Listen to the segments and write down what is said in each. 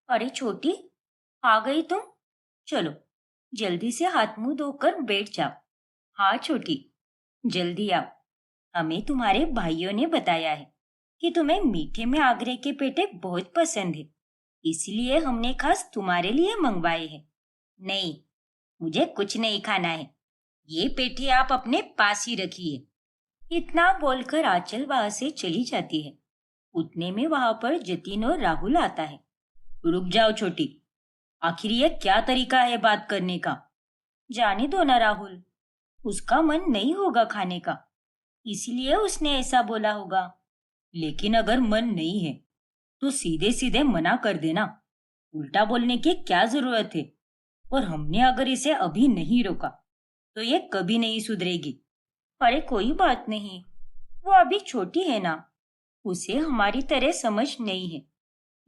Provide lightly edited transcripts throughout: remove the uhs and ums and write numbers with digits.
अरे छोटी, आ गई तुम। चलो, जल्दी से हाथ मुंह धोकर बैठ जाओ। हाँ छोटी, जल्दी आओ। हमें तुम्हारे भाइयों ने बताया है कि तुम्हें मीठे में आगरे के पेठे बहुत पसंद है, इसलिए हमने खास तुम्हारे लिए मंगवाए हैं। नहीं, मुझे कुछ नहीं खाना है। ये पेठे आप अपने पास ही रखिए। इतना बोलकर आंचल वहां से चली जाती है। उतने में वहां पर जतिन और राहुल आता है। रुक जाओ छोटी, आखिर ये क्या तरीका है बात करने का? जाने दो ना राहुल, उसका मन नहीं होगा खाने का, इसलिए उसने ऐसा बोला होगा। लेकिन अगर मन नहीं है तो सीधे सीधे मना कर देना। उल्टा बोलने की क्या जरूरत है? और हमने अगर इसे अभी नहीं रोका तो ये कभी नहीं सुधरेगी। अरे कोई बात नहीं, वो अभी छोटी है ना, उसे हमारी तरह समझ नहीं है।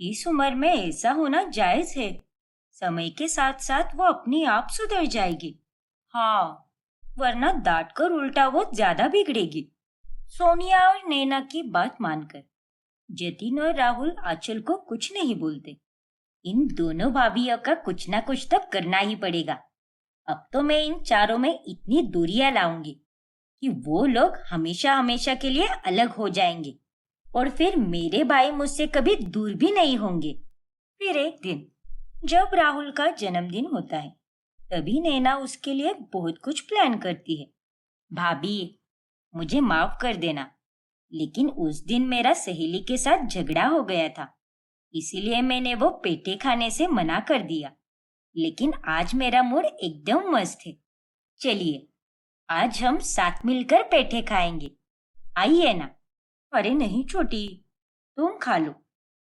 इस उम्र में ऐसा होना जायज है। समय के साथ साथ वो अपने आप सुधर जाएगी। हाँ, वरना डांट कर उल्टा वो ज्यादा बिगड़ेगी। सोनिया और नैना की बात मानकर जतिन और राहुल आंचल को कुछ नहीं बोलते। इन दोनों भाभीियों का कुछ ना कुछ तो करना ही पड़ेगा। अब तो मैं इन चारों में इतनी दूरियां लाऊंगी कि वो लोग हमेशा हमेशा के लिए अलग हो जाएंगे और फिर मेरे भाई मुझसे कभी दूर भी नहीं होंगे। फिर एक दिन जब राहुल का जन्मदिन होता है, तभी नैना उसके लिए बहुत कुछ प्लान करती है। भाभी, मुझे माफ कर देना, लेकिन उस दिन मेरा सहेली के साथ झगड़ा हो गया था, इसीलिए मैंने वो पेठे खाने से मना कर दिया। लेकिन आज मेरा मूड एकदम मस्त है। चलिए, आज हम साथ मिलकर पेठे खाएंगे। आइए ना। अरे नहीं छोटी, तुम खा लो,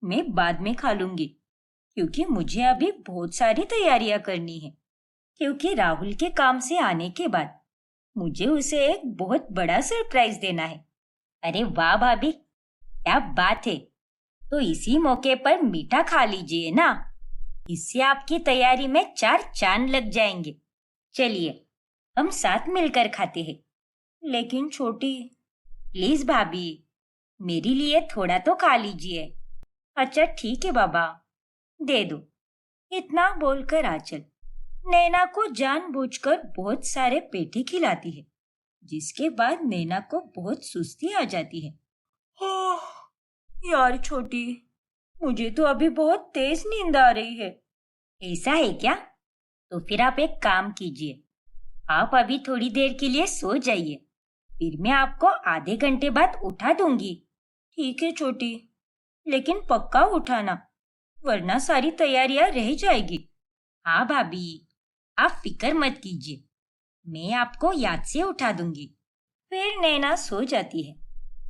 मैं बाद में खा लूंगी, क्योंकि मुझे अभी बहुत सारी तैयारियां करनी है। क्योंकि राहुल के काम से आने के बाद मुझे उसे एक बहुत बड़ा सरप्राइज देना है। अरे वाह भाभी, क्या बात है। तो इसी मौके पर मीठा खा लीजिए ना, इससे आपकी तैयारी में चार चांद लग जाएंगे। चलिए, हम साथ मिलकर खाते हैं। लेकिन छोटी, प्लीज भाभी, मेरे लिए थोड़ा तो खा लीजिए। अच्छा ठीक है बाबा, दे दो। इतना बोलकर आंचल नैना को जानबूझकर बहुत सारे पेठे खिलाती है, जिसके बाद नैना को बहुत सुस्ती आ जाती है। यार छोटी, मुझे तो अभी बहुत तेज नींद आ रही है। ऐसा है क्या? तो फिर आप एक काम कीजिए, आप अभी थोड़ी देर के लिए सो जाइए, फिर मैं आपको आधे घंटे बाद उठा दूंगी। ठीक है छोटी, लेकिन पक्का उठाना, वरना सारी तैयारियां रह जाएगी। हाँ भाभी, आप फिक्र मत कीजिए, मैं आपको याद से उठा दूंगी। फिर नैना सो जाती है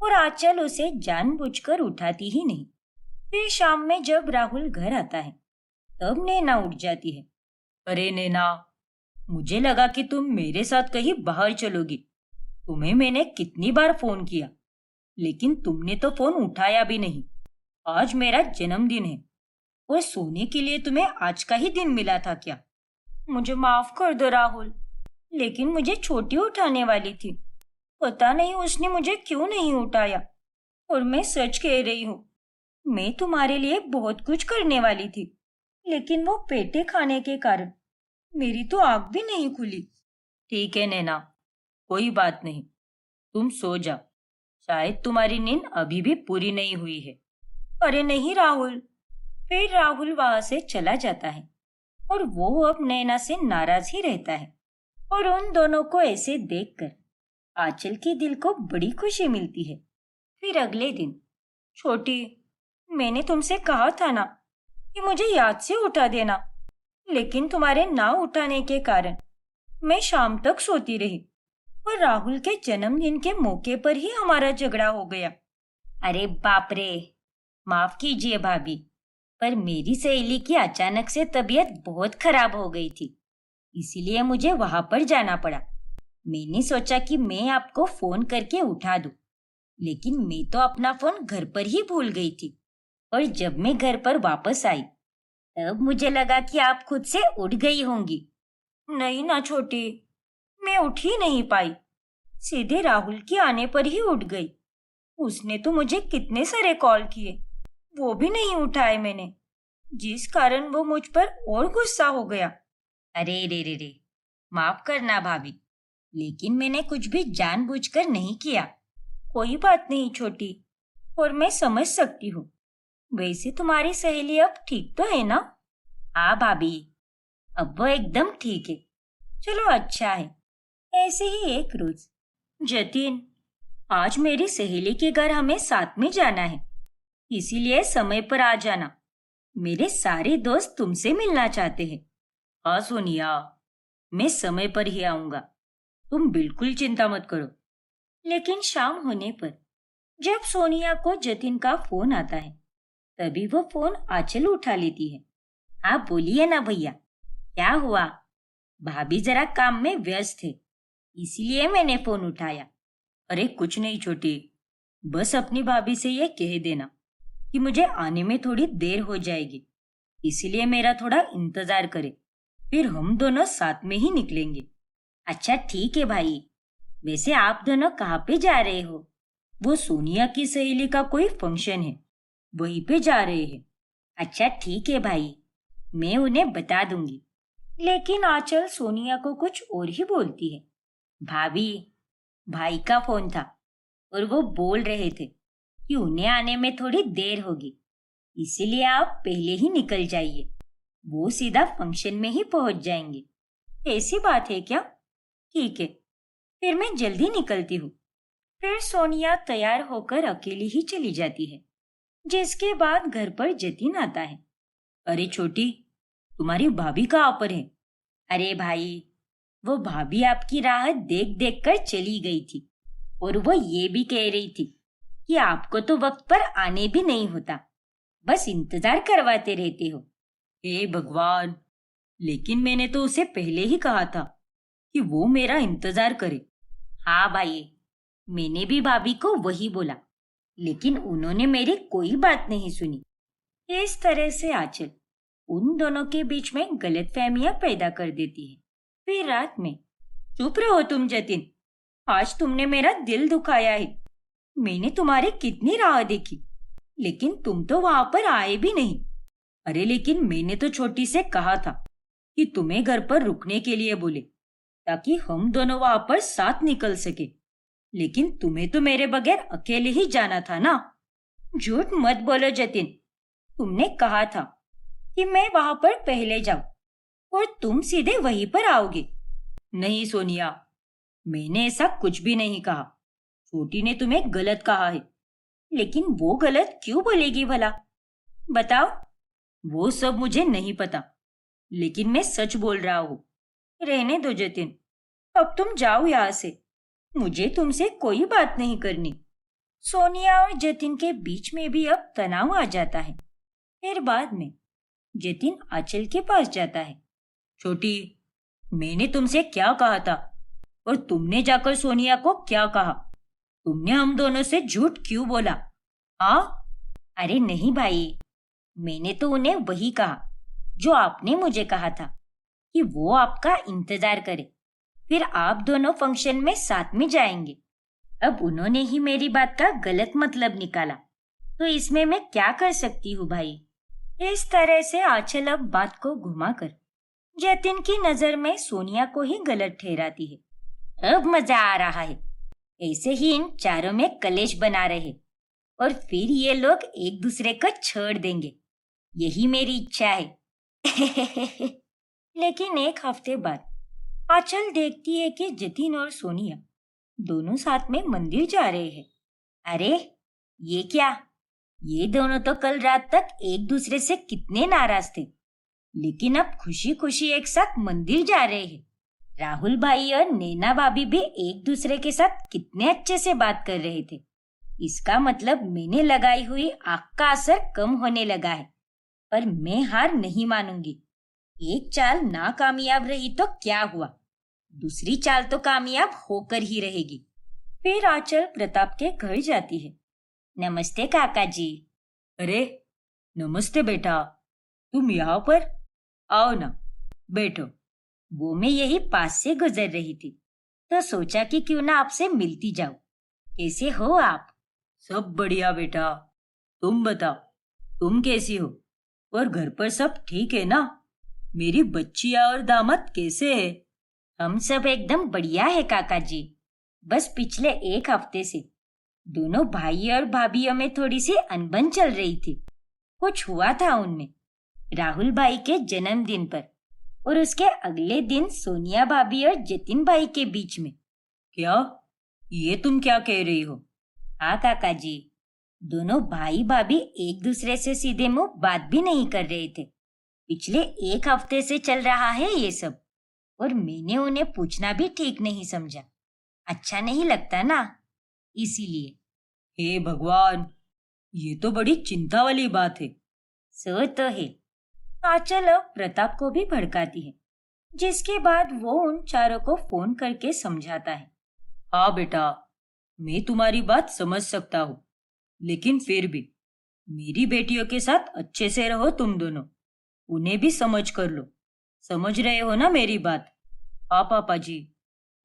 और आंचल उसे जानबूझकर उठाती ही नहीं। फिर शाम में जब राहुल घर आता है, तब नैना उठ जाती है। अरे नैना, मुझे लगा कि तुम मेरे साथ कहीं बाहर चलोगी। तुम्हें मैंने कितनी बार फोन किया, लेकिन तुमने तो फोन उठाया भी नहीं। आज मेरा जन्मदिन है और सोने के लिए तुम्हें आज का ही दिन मिला था क्या? मुझे माफ कर दो राहुल, लेकिन मुझे छोटी उठाने वाली थी। पता नहीं उसने मुझे क्यों नहीं उठाया। और मैं सच कह रही हूँ, मैं तुम्हारे लिए बहुत कुछ करने वाली थी, लेकिन वो पेठे खाने के कारण मेरी तो आंख भी नहीं खुली। ठीक है नैना, कोई बात नहीं, तुम सो जाओ, शायद तुम्हारी नींद अभी भी पूरी नहीं हुई है। अरे नहीं राहुल। फिर राहुल वहां से चला जाता है और वो अब नैना से नाराज ही रहता है। और उन दोनों को ऐसे देखकर आंचल के दिल को बड़ी खुशी मिलती है। फिर अगले दिन, छोटी, मैंने तुमसे कहा था ना कि मुझे याद से उठा देना, लेकिन तुम्हारे ना उठाने के कारण मैं शाम तक सोती रही और राहुल के जन्मदिन के मौके पर ही हमारा झगड़ा हो गया। अरे बाप रे, माफ कीजिए भाभी, पर मेरी सहेली की अचानक से तबीयत बहुत खराब हो गई थी, इसीलिए मुझे वहां पर जाना पड़ा। मैंने सोचा कि मैं आपको फोन करके उठा दूं, लेकिन मैं तो अपना फोन घर पर ही भूल गई थी। और जब मैं घर पर वापस आई, तब मुझे लगा कि आप खुद से उठ गई होंगी। नहीं ना छोटी, मैं उठ ही नहीं पाई, सीधे राहुल के आने पर ही उठ गई। उसने तो मुझे कितने सारे कॉल किए, वो भी नहीं उठाए मैंने। जिस कारण वो मुझ पर और गुस्सा हो गया। अरे रे रे रे, माफ करना भाभी, लेकिन मैंने कुछ भी जानबूझकर नहीं किया। कोई बात नहीं छोटी, और मैं समझ सकती हूँ। वैसे तुम्हारी सहेली अब ठीक तो है ना? हाँ भाभी, अब वो एकदम ठीक है। चलो अच्छा है। ऐसे ही एक रोज, जतिन, आज मेरी सहेली के घर हमें साथ में जाना है, इसीलिए समय पर आ जाना। मेरे सारे दोस्त तुमसे मिलना चाहते हैं। हाँ सोनिया, मैं समय पर ही आऊंगा, तुम बिल्कुल चिंता मत करो। लेकिन शाम होने पर जब सोनिया को जतिन का फोन आता है, तभी वो फोन आंचल उठा लेती है। हाँ बोलिए ना भैया, क्या हुआ? भाभी जरा काम में व्यस्त थे, इसीलिए मैंने फोन उठाया। अरे कुछ नहीं छोटी, बस अपनी भाभी से ये कह देना कि मुझे आने में थोड़ी देर हो जाएगी, इसलिए मेरा थोड़ा इंतजार करे, फिर हम दोनों साथ में ही निकलेंगे। अच्छा ठीक है भाई, वैसे आप दोनों कहाँ पे जा रहे हो? वो सोनिया की सहेली का कोई फंक्शन है, वहीं पे जा रहे हैं। अच्छा ठीक है भाई, मैं उन्हें बता दूंगी। लेकिन आंचल सोनिया को कुछ और ही बोलती है। भाभी, भाई का फोन था और वो बोल रहे थे कि उन्हें आने में थोड़ी देर होगी, इसीलिए आप पहले ही निकल जाइए। वो सीधा फंक्शन में ही पहुंच जाएंगे। ऐसी बात है क्या? ठीक है, फिर मैं जल्दी निकलती हूँ। फिर सोनिया तैयार होकर अकेली ही चली जाती है, जिसके बाद घर पर जतिन आता है। अरे छोटी, तुम्हारी भाभी कहाँ पर है? अरे भाई, वो भाभी आपकी राह देख देख कर चली गई थी, और वो ये भी कह रही थी कि आपको तो वक्त पर आने भी नहीं होता, बस इंतजार करवाते रहते हो। हे भगवान, लेकिन मैंने तो उसे पहले ही कहा था कि वो मेरा इंतजार करे। हाँ भाई, मैंने भी भाभी को वही बोला, लेकिन उन्होंने मेरी कोई बात नहीं सुनी। इस तरह से आंचल उन दोनों के बीच में गलतफहमियां पैदा कर देती है। फिर रात में, चुप रहो तुम जतिन, आज तुमने मेरा दिल दुखाया है। मैंने तुम्हारी कितनी राह देखी, लेकिन तुम तो वहां पर आए भी नहीं। अरे लेकिन मैंने तो छोटी से कहा था कि तुम्हें घर पर रुकने के लिए बोले, ताकि हम दोनों वहां पर साथ निकल सके। लेकिन तुम्हें तो मेरे बगैर अकेले ही जाना था ना। झूठ मत बोलो जतिन, तुमने कहा था कि मैं वहां पर पहले जाऊं और तुम सीधे वहीं पर आओगे। नहीं सोनिया, मैंने ऐसा कुछ भी नहीं कहा। छोटी ने तुम्हें गलत कहा है। लेकिन वो गलत क्यों बोलेगी भला? बताओ। वो सब मुझे नहीं पता, लेकिन मैं सच बोल रहा हूँ। रहने दो जतिन, अब तुम जाओ यहाँ से, मुझे तुमसे कोई बात नहीं करनी। सोनिया और जतिन के बीच में भी अब तनाव आ जाता है। फिर बाद में जतिन आंचल के पास जाता है। छोटी, मैंने तुमसे क्या कहा था, और तुमने जाकर सोनिया को क्या कहा? तुमने हम दोनों से झूठ क्यों बोला? हाँ? अरे नहीं भाई, मैंने तो उन्हें वही कहा जो आपने मुझे कहा था, कि वो आपका इंतजार करे, फिर आप दोनों फंक्शन में साथ में जाएंगे। अब उन्होंने ही मेरी बात का गलत मतलब निकाला, तो इसमें मैं क्या कर सकती हूँ भाई? इस तरह से आंचल अब बात को घुमाकर जतिन की नजर में सोनिया को ही गलत ठहराती है। अब मजा आ रहा है, ऐसे ही इन चारों में कलेश बना रहे और फिर ये लोग एक दूसरे को छोड़ देंगे, यही मेरी इच्छा है। लेकिन एक हफ्ते बाद आंचल देखती है कि जतिन और सोनिया दोनों साथ में मंदिर जा रहे हैं। अरे ये क्या, ये दोनों तो कल रात तक एक दूसरे से कितने नाराज थे, लेकिन अब खुशी खुशी एक साथ मंदिर जा रहे हैं। राहुल भाई और नैना भाभी भी एक दूसरे के साथ कितने अच्छे से बात कर रहे थे। इसका मतलब मैंने लगाई हुई आग का असर कम होने लगा है। पर मैं हार नहीं मानूंगी। एक चाल नाकामयाब रही तो क्या हुआ, दूसरी चाल तो कामयाब होकर ही रहेगी। फिर आंचल प्रताप के घर जाती है। नमस्ते काका जी। अरे नमस्ते बेटा, तुम यहाँ पर? आओ ना, बैठो। वो मैं यही पास से गुजर रही थी, तो सोचा कि क्यों ना आपसे मिलती जाऊं। कैसे हो आप? सब बढ़िया बेटा, तुम बताओ, तुम कैसी हो? और घर पर सब ठीक है ना? मेरी बच्चियां और दामाद कैसे है? हम सब एकदम बढ़िया है काका जी। बस पिछले एक हफ्ते से दोनों भाई और भाभीयों में थोड़ी सी अनबन चल रही थी। कुछ हुआ था उनमें राहुल भाई के जन्मदिन पर, और उसके अगले दिन सोनिया भाभी और जतिन भाई के बीच में। क्या? ये तुम क्या कह रही हो? हाँ काका जी, दोनों भाई भाभी एक दूसरे से सीधे मुंह बात भी नहीं कर रहे थे। पिछले एक हफ्ते से चल रहा है ये सब, और मैंने उन्हें पूछना भी ठीक नहीं समझा। अच्छा नहीं लगता ना, इसीलिए। हे भगवान, ये तो बड़ी चिंता वाली बात है। सो तो है। आंचल अब प्रताप को भी भड़काती है, जिसके बाद वो उन चारों को फोन करके समझाता है। हाँ बेटा, मैं तुम्हारी बात समझ सकता हूँ, लेकिन फिर भी मेरी बेटियों के साथ अच्छे से रहो तुम दोनों। उन्हें भी समझ कर लो। समझ रहे हो ना मेरी बात? हाँ पापा जी,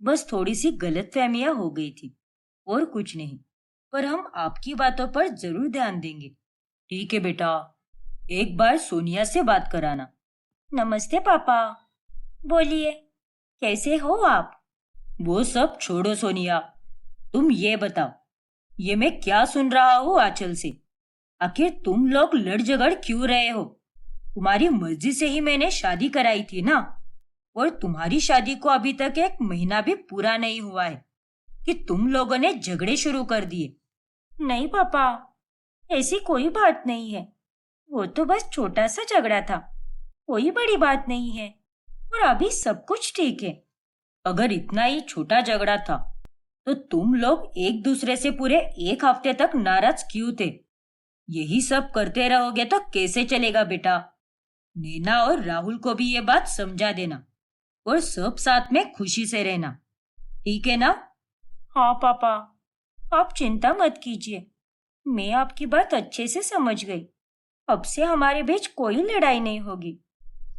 बस थोड़ी सी गलतफहमियां हो गई थी, और कुछ नहीं। पर हम आपकी बातों पर जरूर ध्यान देंगे। ठीक है बेटा, एक बार सोनिया से बात कराना। नमस्ते पापा। बोलिए, कैसे हो आप? वो सब छोड़ो सोनिया, तुम ये बताओ, ये मैं क्या सुन रहा हूँ आंचल से? आखिर तुम लोग लड़ झगड़ क्यों रहे हो? तुम्हारी मर्जी से ही मैंने शादी कराई थी ना, और तुम्हारी शादी को अभी तक एक महीना भी पूरा नहीं हुआ है कि तुम लोगों ने झगड़े शुरू कर दिए। नहीं पापा, ऐसी कोई बात नहीं है। वो तो बस छोटा सा झगड़ा था, कोई बड़ी बात नहीं है, और अभी सब कुछ ठीक है। अगर इतना ही छोटा झगड़ा था तो तुम लोग एक दूसरे से पूरे एक हफ्ते तक नाराज क्यों थे? यही सब करते रहोगे तो कैसे चलेगा बेटा? नैना और राहुल को भी ये बात समझा देना, और सब साथ में खुशी से रहना। ठीक है ना? हाँ पापा, आप चिंता मत कीजिए, मैं आपकी बात अच्छे से समझ गई। अब से हमारे बीच कोई लड़ाई नहीं होगी।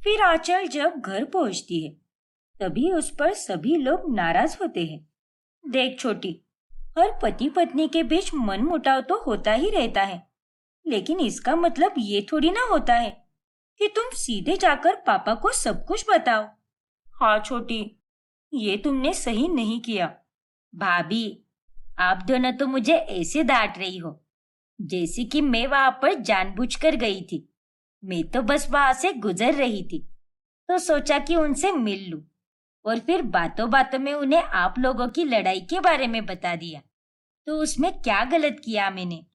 फिर आंचल जब घर पहुंचती है, तभी उस पर सभी लोग नाराज होते हैं। देख छोटी, हर पति पत्नी के बीच मनमुटाव तो होता ही रहता है, लेकिन इसका मतलब ये थोड़ी ना होता है कि तुम सीधे जाकर पापा को सब कुछ बताओ। हाँ छोटी, ये तुमने सही नहीं किया। भाभी, आप दोनों तो मुझे ऐसे डांट रही हो जैसे कि मैं वहां पर जानबूझकर गई थी। मैं तो बस वहां से गुजर रही थी, तो सोचा कि उनसे मिल लूं, और फिर बातों बातों में उन्हें आप लोगों की लड़ाई के बारे में बता दिया। तो उसमें क्या गलत किया मैंने?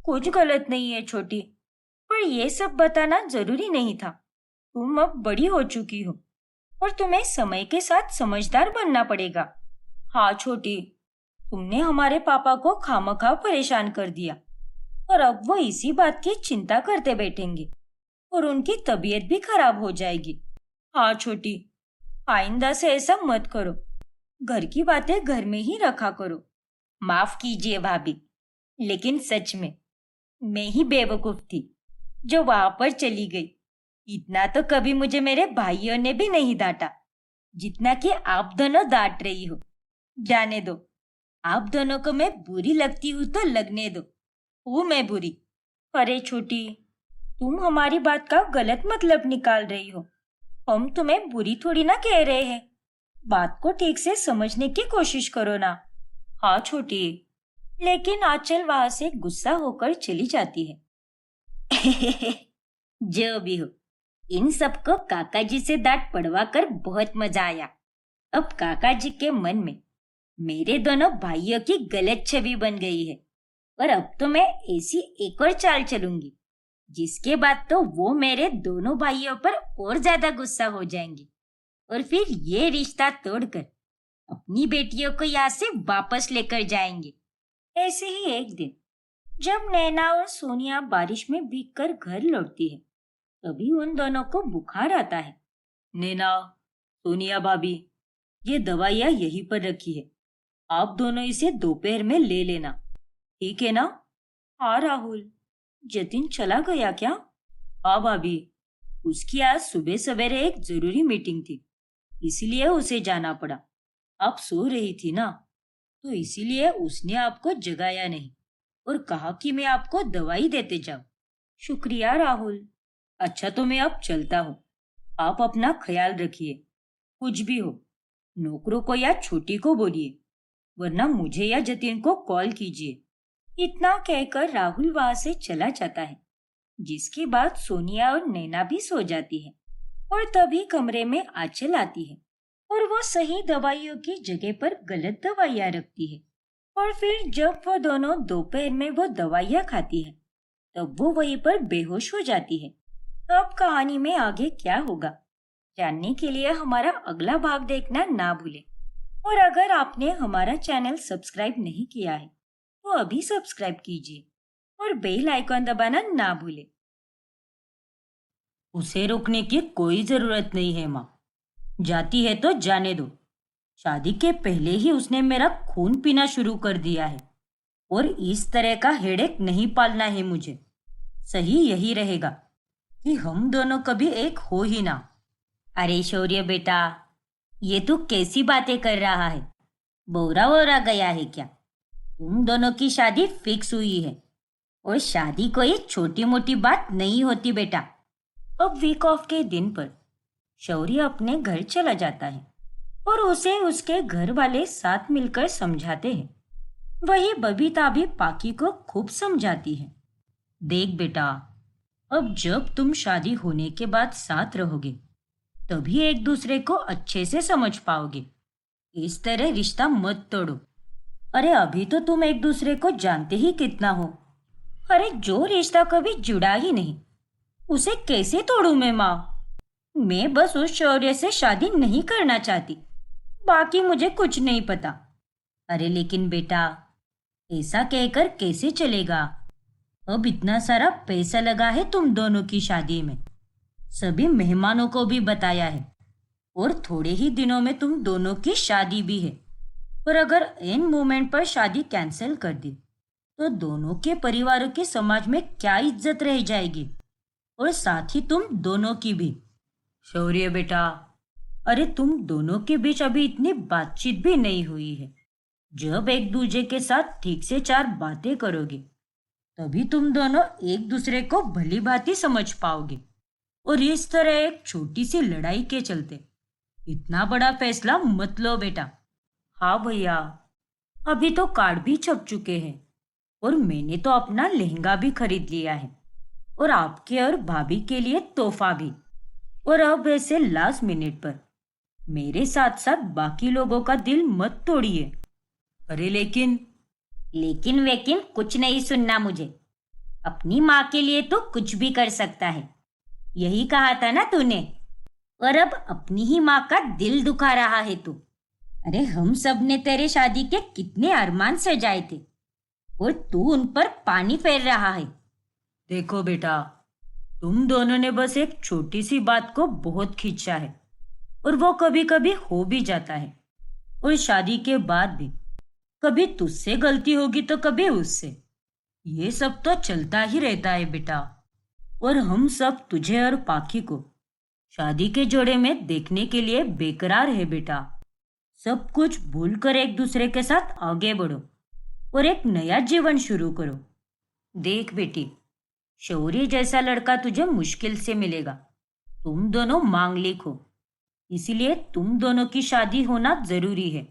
कुछ गलत नहीं है छोटी, पर ये सब बताना जरूरी नहीं था। तुम अब बड़ी हो चुकी हो, और तुम्हें समय के साथ समझदार बनना पड़ेगा। हाँ छोटी, तुमने हमारे पापा को खामखा परेशान कर दिया, और अब वो इसी बात की चिंता करते बैठेंगे, और उनकी तबीयत भी खराब हो जाएगी। हाँ छोटी, आइंदा से ऐसा मत करो। घर की बातें घर में ही रखा करो। माफ कीजिए भाभी, लेकिन सच में मैं ही बेवकूफ थी जो वहां पर चली गई। इतना तो कभी मुझे मेरे भाइयों ने भी नहीं डांटा जितना कि आप दोनों डांट रही हो। जाने दो, आप दोनों को मैं बुरी लगती हूँ तो लगने दो। हूँ मैं बुरी? अरे छोटी, तुम हमारी बात का गलत मतलब निकाल रही हो। हम तुम्हें बुरी थोड़ी ना कह रहे हैं। बात को ठीक से समझने की कोशिश करो ना। हाँ छोटी। लेकिन आंचल वहां से गुस्सा होकर चली जाती है। जो भी हो, इन सबको काका जी से डांट पड़वा कर बहुत मजा आया। अब काका जी के मन में मेरे दोनों भाइयों की गलत छवि बन गई है, और अब तो मैं ऐसी एक और चाल चलूंगी जिसके बाद तो वो मेरे दोनों भाइयों पर और ज्यादा गुस्सा हो जाएंगे, और फिर ये रिश्ता तोड़कर अपनी बेटियों को यहाँ से वापस लेकर जाएंगे। ऐसे ही एक दिन जब नैना और सोनिया बारिश में भीगकर घर लौटती है, तभी उन दोनों को बुखार आता है। नैना, सोनिया भाभी, ये दवाइयाँ यहीं पर रखी है, आप दोनों इसे दोपहर में ले लेना, ठीक है ना? हाँ राहुल, जतिन चला गया क्या? हाँ भाभी, उसकी आज सुबह सवेरे एक जरूरी मीटिंग थी, इसीलिए उसे जाना पड़ा। आप सो रही थी ना, तो इसीलिए उसने आपको जगाया नहीं और कहा कि मैं आपको दवाई देते जाऊं। शुक्रिया राहुल। अच्छा तो मैं अब चलता हूँ। आप अपना ख्याल रखिए। कुछ भी हो, नौकरों को या छोटी को बोलिए, वरना मुझे या जतिन को कॉल कीजिए। इतना कहकर राहुल वहां से चला जाता है, जिसके बाद सोनिया और नैना भी सो जाती है। और तभी कमरे में आंचल आती है और वो सही दवाइयों की जगह पर गलत दवाइयां रखती है। और फिर जब वो दोनों दोपहर में वो दवाइयां खाती है, तब वो वहीं पर बेहोश हो जाती है। अब कहानी में आगे क्या होगा, जानने के लिए हमारा अगला भाग देखना ना भूलें। और अगर आपने हमारा चैनल सब्सक्राइब नहीं किया है, तो अभी सब्सक्राइब कीजिए और बेल आइकॉन दबाना ना भूलें। उसे रोकने की कोई जरूरत नहीं है माँ। जाती है तो जाने दो। शादी के पहले ही उसने मेरा खून पीना शुरू कर दिया है और इस तरह का हेडेक नहीं पालना है मुझे। सही यही रहेगा कि हम दोनों कभी एक हो ही ना। अरे शौर्य बेटा, ये तू कैसी बातें कर रहा है? बोरा वोरा गया है क्या? तुम दोनों की शादी फिक्स हुई है और शादी कोई छोटी मोटी बात नहीं होती बेटा। अब वीक ऑफ के दिन पर शौर्य अपने घर चला जाता है और उसे उसके घर वाले साथ मिलकर समझाते हैं। वही बबीता भी पाकी को खूब समझाती है। देख बेटा, अब जब तुम शादी होने के बाद साथ रहोगे, तभी एक दूसरे को अच्छे से समझ पाओगे। इस तरह रिश्ता मत तोड़ो। अरे अभी तो तुम एक दूसरे को जानते ही कितना हो। अरे जो रिश्ता कभी जुड़ा ही नहीं, उसे कैसे तोड़ूं मैं माँ? मैं बस उस शौर्य से शादी नहीं करना चाहती, बाकी मुझे कुछ नहीं पता। अरे लेकिन बेटा, ऐसा कहकर कैसे चलेगा? अब इतना सारा पैसा लगा है तुम दोनों की शादी में, सभी मेहमानों को भी बताया है और थोड़े ही दिनों में तुम दोनों की शादी भी है। और अगर एन मोमेंट पर शादी कैंसिल कर दी, तो दोनों के परिवारों की समाज में क्या इज्जत रह जाएगी, और साथ ही तुम दोनों की भी। शौर्य बेटा, अरे तुम दोनों के बीच अभी इतनी बातचीत भी नहीं हुई है। जब एक दूसरे के साथ ठीक से चार बातें करोगे, तभी तुम दोनों एक दूसरे को भली भांति समझ पाओगे। और इस तरह एक छोटी सी लड़ाई के चलते इतना बड़ा फैसला मत लो बेटा। हाँ भैया, अभी तो कार्ड भी छप चुके हैं और मैंने तो अपना लहंगा भी खरीद लिया है और आपके और भाभी के लिए तोहफा भी। और अब ऐसे लास्ट मिनट पर मेरे साथ साथ बाकी लोगों का दिल मत तोड़िए। अरे लेकिन वेकिन कुछ नहीं सुनना मुझे। अपनी माँ के लिए तो कुछ भी कर सकता है, यही कहा था ना तूने? और अब अपनी ही माँ का दिल दुखा रहा है तू। अरे हम सब ने तेरे शादी के कितने अरमान सजाए थे और तू उन पर पानी फेर रहा है। देखो बेटा, तुम दोनों ने बस एक छोटी सी बात को बहुत खींचा है और वो कभी कभी हो भी जाता है। और शादी के बाद भी कभी तुझसे गलती होगी तो कभी उससे। ये सब तो चलता ही रहता है बेटा। और हम सब तुझे और पाखी को शादी के जोड़े में देखने के लिए बेकरार है बेटा। सब कुछ भूलकर एक दूसरे के साथ आगे बढ़ो और एक नया जीवन शुरू करो। देख बेटी, शौर्य जैसा लड़का तुझे मुश्किल से मिलेगा। तुम दोनों मांगलिक हो, इसलिए तुम दोनों की शादी होना जरूरी है।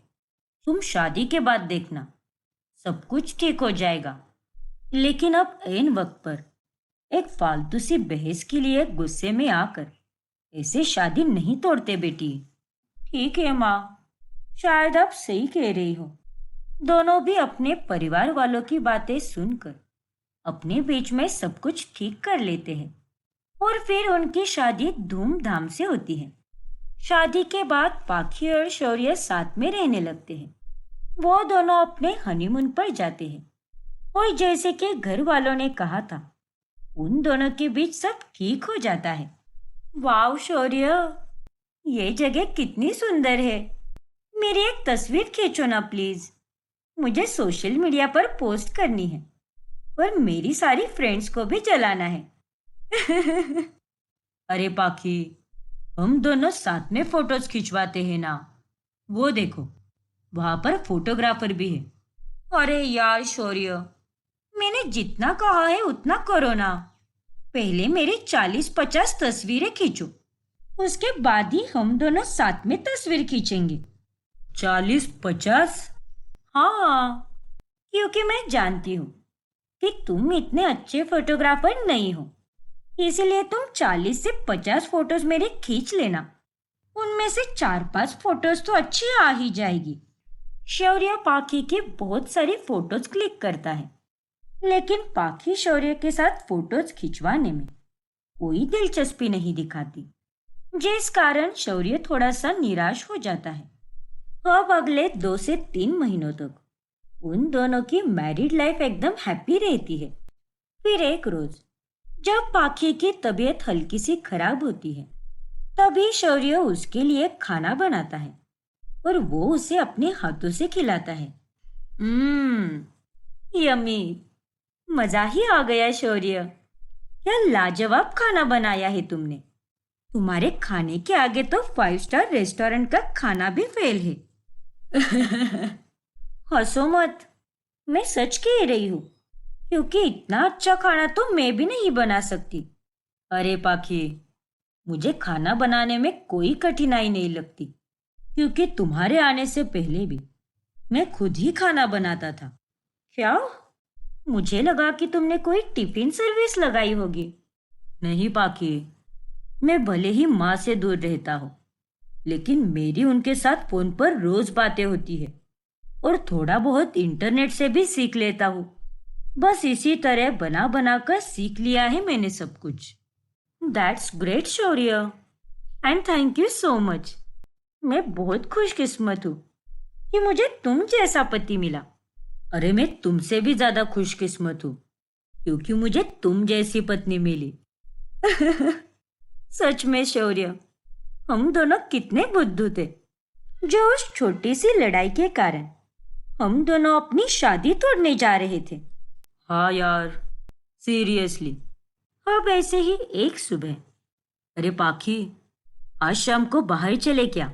तुम शादी के बाद देखना, सब कुछ ठीक हो जाएगा। लेकिन अब ऐन वक्त पर एक फालतू सी बहस के लिए गुस्से में आकर ऐसे शादी नहीं तोड़ते बेटी। ठीक है माँ, शायद आप सही कह रही हो। दोनों भी अपने परिवार वालों की बातें सुनकर अपने बीच में सब कुछ ठीक कर लेते हैं और फिर उनकी शादी धूमधाम से होती है। शादी के बाद पाखी और शौर्य साथ में रहने लगते हैं। वो दोनों अपने हनीमून पर जाते हैं और जैसे कि घर वालों ने कहा था, उन दोनों के बीच सब ठीक हो जाता है। वाह शौर्य, ये जगह कितनी सुंदर है। मेरी एक तस्वीर खींचो ना प्लीज, मुझे सोशल मीडिया पर पोस्ट करनी है और मेरी सारी फ्रेंड्स को भी जलाना है। अरे पाखी, हम दोनों साथ में फोटोज खिंचवाते हैं ना। वो देखो, वहां पर फोटोग्राफर भी है। अरे यार शौर्य, मैंने जितना कहा है उतना करो ना। पहले मेरी 40-50 तस्वीरें खींचो, उसके बाद ही हम दोनों साथ में तस्वीर खींचेंगे। 40-50? हाँ, क्योंकि मैं जानती हूँ कि तुम इतने अच्छे फोटोग्राफर नहीं हो, इसलिए तुम 40 से 50 फोटोज मेरे खींच लेना। उनमें से 4-5 फोटोज तो अच्छी आ ही जाएगी। शौर्य पाखी की बहुत सारी फोटोज क्लिक करता है, लेकिन पाखी शौर्य के साथ फोटोज खिंचवाने में कोई दिलचस्पी नहीं दिखाती, जिस कारण शौर्य थोड़ा सा निराश हो जाता है। अब अगले 2 से 3 महीनों तक उन दोनों की मैरिड लाइफ एकदम हैप्पी रहती है। फिर एक रोज जब पाखी की तबीयत हल्की सी खराब होती है, तभी शौर्य उसके लिए खाना बनाता है और वो उसे अपने हाथों से खिलाता है। यम्मी, मजा ही आ गया शौर्य। क्या लाजवाब खाना बनाया है तुमने। तुम्हारे खाने के आगे तो 5 स्टार रेस्टोरेंट का खाना भी फेल है। हंसो मत, मैं सच कह रही हूँ, क्योंकि इतना अच्छा खाना तो मैं भी नहीं बना सकती। अरे पाखी, मुझे खाना बनाने में कोई कठिनाई नहीं लगती, क्योंकि तुम्हारे आने से पहले भी मैं खुद ही खाना बनाता था। क्या? मुझे लगा कि तुमने कोई टिफिन सर्विस लगाई होगी। नहीं पाखी, मैं भले ही माँ से दूर रहता हूँ, लेकिन मेरी उनके साथ फोन पर रोज बातें होती है और थोड़ा बहुत इंटरनेट से भी सीख लेता हूँ। बस इसी तरह बना बना कर सीख लिया है मैंने सब कुछ। That's great Shaurya, and thank you so much. मैं बहुत खुशकिस्मत हूँ कि मुझे तुम जैसा पति मिला। अरे मैं तुमसे भी ज्यादा खुशकिस्मत हूँ, क्योंकि मुझे तुम जैसी पत्नी मिली। सच में शौर्य, हम दोनों कितने बुद्धू थे, जो उस छोटी सी लड़ाई के कारण हम दोनों अपनी शादी तोड़ने जा रहे थे। हाँ यार, सीरियसली। अब ऐसे ही एक सुबह, अरे पाखी, आज शाम को बाहर चले क्या?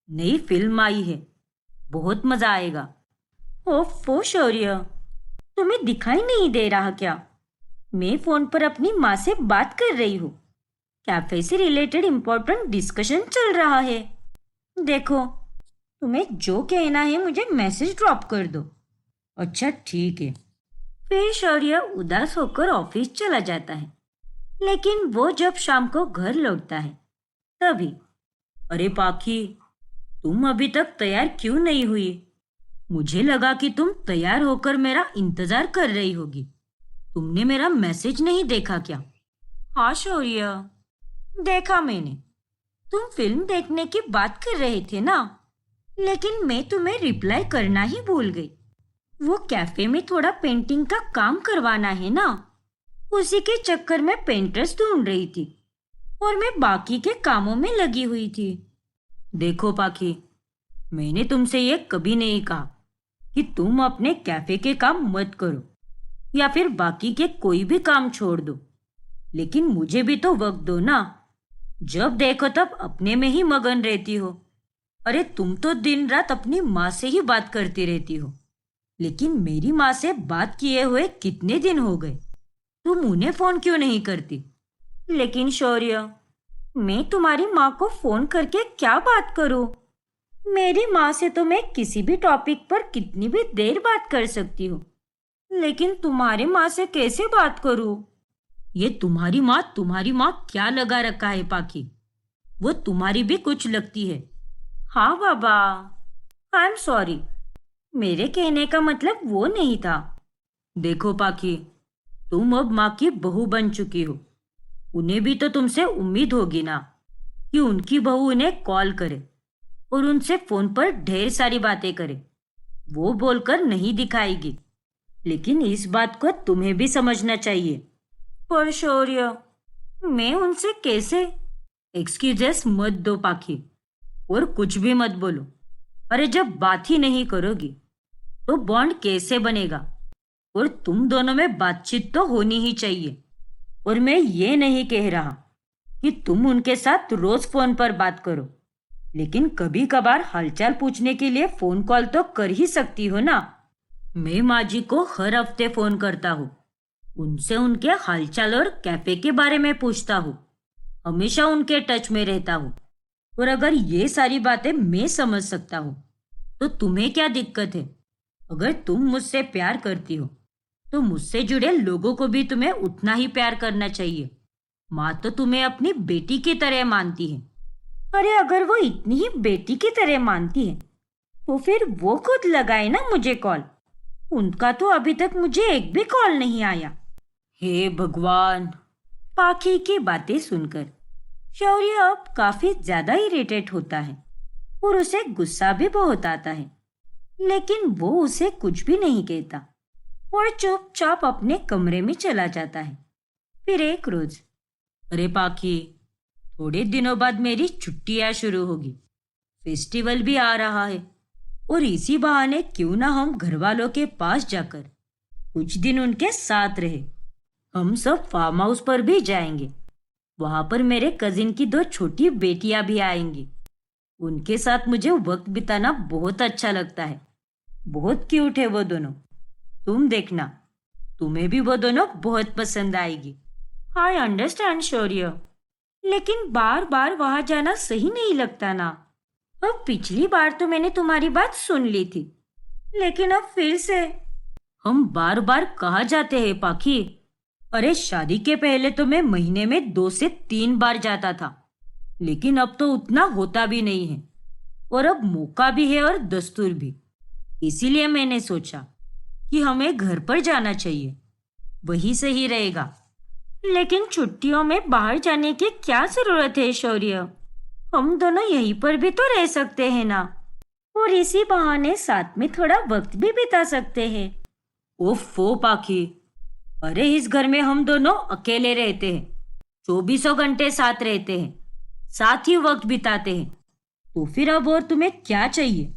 नई फिल्म आई है, बहुत मजा आएगा। ओफो शौर्य, तुम्हें दिखाई नहीं दे रहा क्या? मैं फोन पर अपनी माँ से बात कर रही हूँ। कैफे से रिलेटेड इम्पोर्टेंट डिस्कशन चल रहा है। देखो, तुम्हें जो कहना है मुझे मैसेज ड्रॉप कर दो। अच्छा ठीक है। फिर शौर्य उदास होकर ऑफिस चला जाता है, लेकिन वो जब शाम को घर लौटता है तभी, अरे पाखी, तुम अभी तक तैयार क्यों नहीं हुई? मुझे लगा कि तुम तैयार होकर मेरा इंतजार कर रही होगी। तुमने मेरा मैसेज नहीं देखा क्या? हाँ शौर्य, देखा मैंने। तुम फिल्म देखने की बात कर रहे थे ना, लेकिन मैं तुम्हें रिप्लाई करना ही भूल गई। वो कैफे में थोड़ा पेंटिंग का काम करवाना है ना, उसी के चक्कर में पेंटर्स ढूंढ रही थी और मैं बाकी के कामों में लगी हुई थी। देखो पाखी, मैंने तुमसे ये कभी नहीं कहा कि तुम अपने कैफे के काम मत करो या फिर बाकी के कोई भी काम छोड़ दो, लेकिन मुझे भी तो वक्त दो ना। जब देखो तब अपने में ही मगन रहती हो। अरे तुम तो दिन रात अपनी माँ से ही बात करती रहती हो, लेकिन मेरी माँ से बात किए हुए कितने दिन हो गए? तुम उन्हें फोन क्यों नहीं करती? लेकिन शौर्य, मैं तुम्हारी माँ को फोन करके क्या बात करूं? मेरी माँ से तो मैं किसी भी टॉपिक पर कितनी भी देर बात कर सकती हूँ, लेकिन तुम्हारी माँ से कैसे बात करूं? ये तुम्हारी माँ क्या लगा रखा है पाखी? वो तुम्हारी भी कुछ लगती है। हाँ बाबा, आई एम सॉरी, मेरे कहने का मतलब वो नहीं था। देखो पाखी, तुम अब माँ की बहू बन चुकी हो। उन्हें भी तो तुमसे उम्मीद होगी ना कि उनकी बहू उन्हें कॉल करे और उनसे फोन पर ढेर सारी बातें करे। वो बोलकर नहीं दिखाएगी, लेकिन इस बात को तुम्हें भी समझना चाहिए। पर शौर्य, मैं उनसे कैसे? एक्सक्यूजेस मत दो पाखी, और कुछ भी मत बोलो। अरे जब बात ही नहीं करोगी तो बॉन्ड कैसे बनेगा? और तुम दोनों में बातचीत तो होनी ही चाहिए। और मैं ये नहीं कह रहा कि तुम उनके साथ रोज फोन पर बात करो, लेकिन कभी कभार हालचाल पूछने के लिए फोन कॉल तो कर ही सकती हो ना। मैं माँ जी को हर हफ्ते फोन करता हूँ, उनसे उनके हालचाल और कैफे के बारे में पूछता हूँ। हमेशा उनके टच में रहता हूँ। और अगर ये सारी बातें मैं समझ सकता हूँ तो तुम्हें क्या दिक्कत है? अगर तुम मुझसे प्यार करती हो तो मुझसे जुड़े लोगों को भी तुम्हें उतना ही प्यार करना चाहिए। माँ तो तुम्हें अपनी बेटी की तरह मानती है। अरे अगर वो इतनी ही बेटी की तरह मानती है तो फिर वो खुद लगाए ना मुझे कॉल। उनका तो अभी तक मुझे एक भी कॉल नहीं आया। हे भगवान! पाखी की बातें सुनकर शौर्य अब काफी ज्यादा इरिटेट होता है और उसे गुस्सा भी बहुत आता है। लेकिन वो उसे कुछ भी नहीं कहता और चुपचाप अपने कमरे में चला जाता है। फिर एक रोज, अरे पाखी, थोड़े दिनों बाद मेरी छुट्टियां शुरू होगी। फेस्टिवल भी आ रहा है और इसी बहाने क्यों ना हम घर वालों के पास जाकर कुछ दिन उनके साथ रहे। हम सब फार्म हाउस पर भी जाएंगे। वहां पर मेरे कजिन की 2 छोटी बेटियां भी आएंगी। उनके साथ मुझे वक्त बिताना बहुत अच्छा लगता है। बहुत क्यूट है वो दोनों। तुम देखना, तुम्हें भी वो दोनों बहुत पसंद आएगी। आई अंडरस्टैंड शौर्य, लेकिन बार बार वहां जाना सही नहीं लगता ना। अब पिछली बार तो मैंने तुम्हारी बात सुन ली थी, लेकिन अब फिर से। हम बार बार कहाँ जाते हैं पाखी? अरे शादी के पहले तो मैं महीने में 2 से 3 बार जाता था, लेकिन अब तो उतना होता भी नहीं है। और अब मौका भी है और दस्तूर भी। इसीलिए मैंने सोचा कि हमें घर पर जाना चाहिए, वही सही रहेगा। लेकिन छुट्टियों में बाहर जाने की क्या जरूरत है शौर्य? हम दोनों यहीं पर भी तो रह सकते हैं ना, और इसी बहाने साथ में थोड़ा वक्त भी बिता सकते हैं। ओफो पाखी, अरे इस घर में हम दोनों अकेले रहते हैं, 24 घंटे साथ रहते हैं, साथ ही वक्त बिताते हैं। तो फिर अब और तुम्हें क्या चाहिए?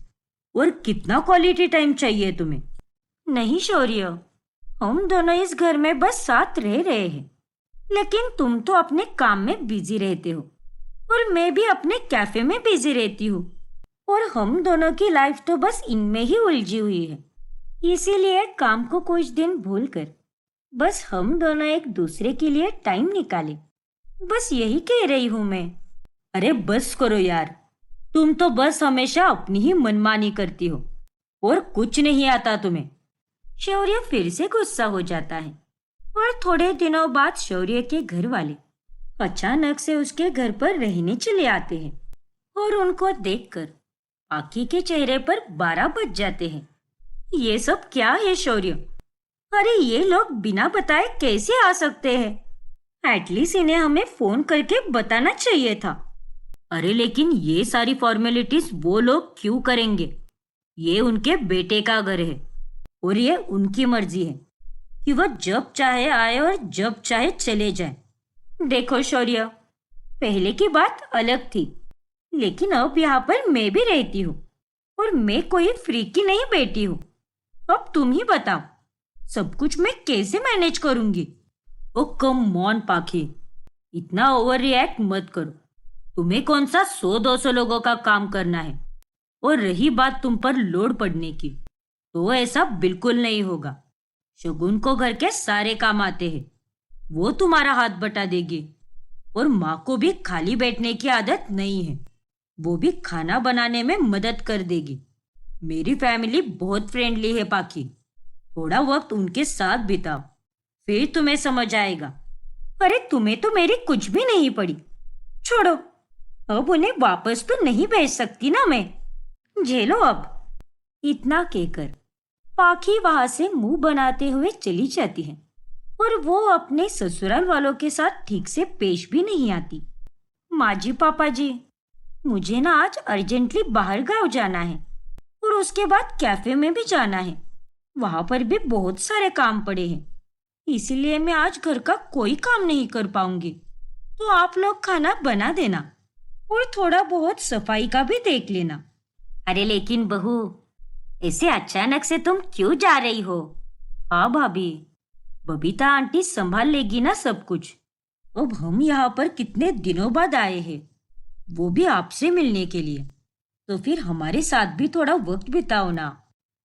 और कितना क्वालिटी टाइम चाहिए तुम्हें? नहीं शौर्य, हम दोनों इस घर में बस साथ रह रहे हैं, लेकिन तुम तो अपने काम में बिजी रहते हो और मैं भी अपने कैफे में बिजी रहती हूँ। और हम दोनों की लाइफ तो बस इनमें ही उलझी हुई है। इसीलिए काम को कुछ दिन भूलकर बस हम दोनों एक दूसरे के लिए टाइम निकालें। बस यही कह रही हूँ मैं। अरे बस करो यार, तुम तो बस हमेशा अपनी ही मनमानी करती हो और कुछ नहीं आता तुम्हें। शौर्य फिर से गुस्सा हो जाता है और थोड़े दिनों बाद शौर्य के घर वाले अचानक से उसके घर पर रहने चले आते हैं और उनको देखकर आकी के चेहरे पर 12 बज जाते हैं। ये सब क्या है शौर्य? अरे ये लोग बिना बताए कैसे आ सकते हैं? एटलीस्ट इन्हें हमें फोन करके बताना चाहिए था। अरे लेकिन ये सारी फॉर्मेलिटीज वो लोग क्यों करेंगे? ये उनके बेटे का घर है और ये उनकी मर्जी है कि वह जब चाहे आए और जब चाहे चले जाए। देखो शौर्य, पहले की बात अलग थी, लेकिन अब यहाँ पर मैं भी रहती हूँ और मैं कोई फ्री की नहीं बेटी हूँ। अब तुम ही बताओ, सब कुछ मैं कैसे मैनेज करूंगी? ओ कम ऑन पाखी, इतना ओवर रिएक्ट मत करो। तुम्हें कौन सा 100-200 लोगों का काम करना है? और रही बात तुम पर लोड पड़ने की, तो ऐसा बिल्कुल नहीं होगा। शगुन को घर के सारे काम आते हैं, वो तुम्हारा हाथ बटा देगी। और माँ को भी खाली बैठने की आदत नहीं है, वो भी खाना बनाने में मदद कर देगी। मेरी फैमिली बहुत फ्रेंडली है पाखी, थोड़ा वक्त उनके साथ बिताओ, फिर तुम्हें समझ आएगा। अरे तुम्हें तो मेरी कुछ भी नहीं पड़ी। छोड़ो, अब उन्हें वापस तो नहीं भेज सकती ना मैं। झेलो अब। इतना कहकर पाखी वहां से मुंह बनाते हुए चली जाती है और वो अपने ससुराल वालों के साथ ठीक से पेश भी नहीं आती। माँ जी, पापा जी, मुझे ना आज अर्जेंटली बाहर गांव जाना है और उसके बाद कैफे में भी जाना है। वहां पर भी बहुत सारे काम पड़े हैं, इसीलिए मैं आज घर का कोई काम नहीं कर पाऊंगी। तो आप लोग खाना बना देना और थोड़ा बहुत सफाई का भी देख लेना। अरे लेकिन बहू, ऐसे अचानक से तुम क्यों जा रही हो? हाँ भाभी, बबीता आंटी संभाल लेगी ना सब कुछ। अब हम यहाँ पर कितने दिनों बाद आए हैं, वो भी आपसे मिलने के लिए, तो फिर हमारे साथ भी थोड़ा वक्त बिताओ ना।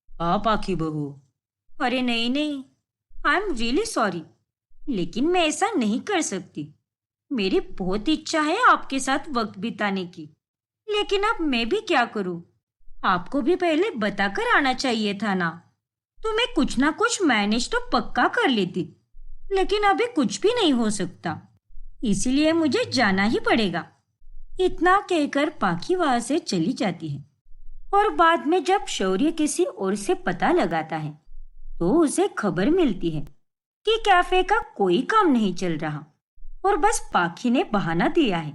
हाँ पाखी बहू। अरे नहीं नहीं, आई एम रियली सॉरी, लेकिन मैं ऐसा नहीं कर सकती। मेरी बहुत इच्छा है आपके साथ वक्त बिताने की, लेकिन अब मैं भी क्या करूं? आपको भी पहले बताकर आना चाहिए था ना। तो मैं कुछ ना कुछ मैनेज तो पक्का कर लेती, लेकिन अभी कुछ भी नहीं हो सकता, इसीलिए मुझे जाना ही पड़ेगा। इतना कहकर पाखी वहां से चली जाती है। और बाद में जब शौर्य किसी और से पता लगाता है तो उसे खबर मिलती है कि कैफे का कोई काम नहीं चल रहा और बस पाखी ने बहाना दिया है